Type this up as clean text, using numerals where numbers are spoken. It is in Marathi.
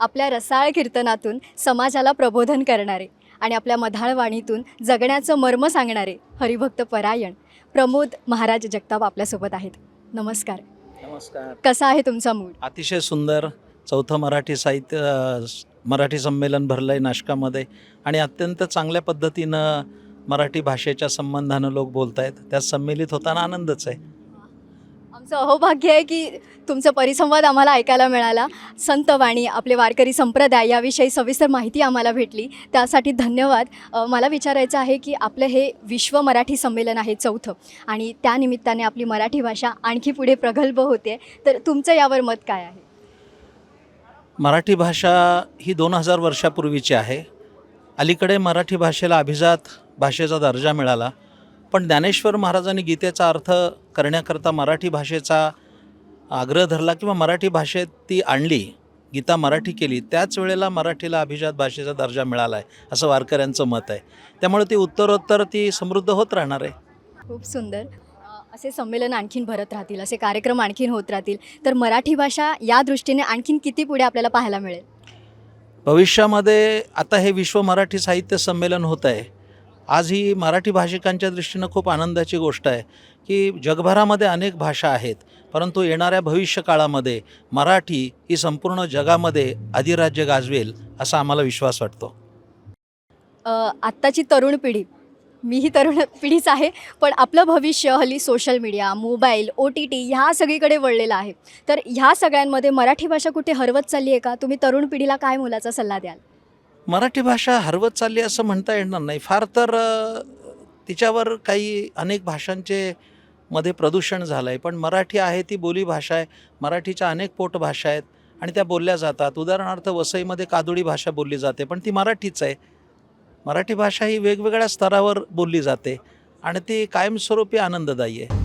आपल्या रसाळ कीर्तनातून समाजाला प्रबोधन करणारे आणि आपल्या मधाळ वाणीतून जगण्याचं मर्म सांगणारे हरिभक्त परायण प्रमोद महाराज जगताप आपल्यासोबत आहेत. नमस्कार. नमस्कार. कसा आहे तुमचा मूड? अतिशय सुंदर. चौथं मराठी साहित्य मराठी संमेलन भरलं आहे नाशकामध्ये आणि अत्यंत चांगल्या पद्धतीनं मराठी भाषेच्या संबंधानं लोक बोलत आहेत. त्यात संमिलित होताना आनंदच आहे. आमचं अहोभाग्य आहे की तुमचा परिसंवाद आम्हाला ऐकायला मिळाला. संतवाणी, आपले वारकरी संप्रदाय याविषयी सविस्तर माहिती आम्हाला भेटली, त्यासाठी धन्यवाद. मला विचारायचं आहे की आपलं हे विश्व मराठी संमेलन आहे चौथं आणि त्यानिमित्ताने आपली मराठी भाषा आणखी पुढे प्रगल्भ होते, तर तुमचं यावर मत काय आहे? मराठी भाषा ही 2000 वर्षापूर्वीची आहे. अलीकडे मराठी भाषेला अभिजात भाषेचा दर्जा मिळाला, पण ज्ञानेश्वर महाराजांनी गीतेचा अर्थ करण्याकरता मराठी भाषेचा आग्रह धरला किंवा मराठी भाषेत ती आणली, गीता मराठी केली. त्याच वेळेला मराठीला अभिजात भाषेचा दर्जा मिळाला आहे असं वारकऱ्यांचं मत आहे. त्यामुळे ती उत्तरोत्तर ती समृद्ध होत राहणार आहे. खूप सुंदर. असे संमेलन आणखीन भरत राहतील, असे कार्यक्रम आणखीन होत राहतील, तर मराठी भाषा या दृष्टीने आणखीन किती पुढे आपल्याला पाहायला मिळेल? भविष्यामध्ये आता हे विश्व मराठी साहित्य संमेलन होत आहे. आज ही मराठी भाषिकांच्या दृष्टीनं खूप आनंदाची गोष्ट आहे की जगभरामध्ये अनेक भाषा आहेत, परंतु येणाऱ्या भविष्यकाळामध्ये मराठी ही संपूर्ण जगामध्ये अधिराज्य गाजवेल असा आम्हाला विश्वास वाटतो. आत्ताची तरुण पिढी, मीही तरुण पिढीच आहे, पण आपलं भविष्य हल्ली सोशल मीडिया, मोबाईल, OTT ह्या सगळीकडे वळलेलं आहे. तर ह्या सगळ्यांमध्ये मराठी भाषा कुठे हरवत चालली आहे का? तुम्ही तरुण पिढीला काय मोलाचा सल्ला द्याल? मराठी भाषा हरवत चालली असं म्हणता येणार नाही. फार तर तिच्यावर काही अनेक भाषांचे मध्ये प्रदूषण झालं आहे, पण मराठी आहे ती बोली भाषा आहे. मराठीच्या अनेक पोटभाषा आहेत आणि त्या बोलल्या जातात. उदाहरणार्थ वसईमध्ये कादोडी भाषा बोलली जाते, पण ती मराठीच आहे. मराठी भाषा ही वेगवेगळ्या स्तरावर बोलली जाते आणि ती कायमस्वरूपी आनंददायी आहे.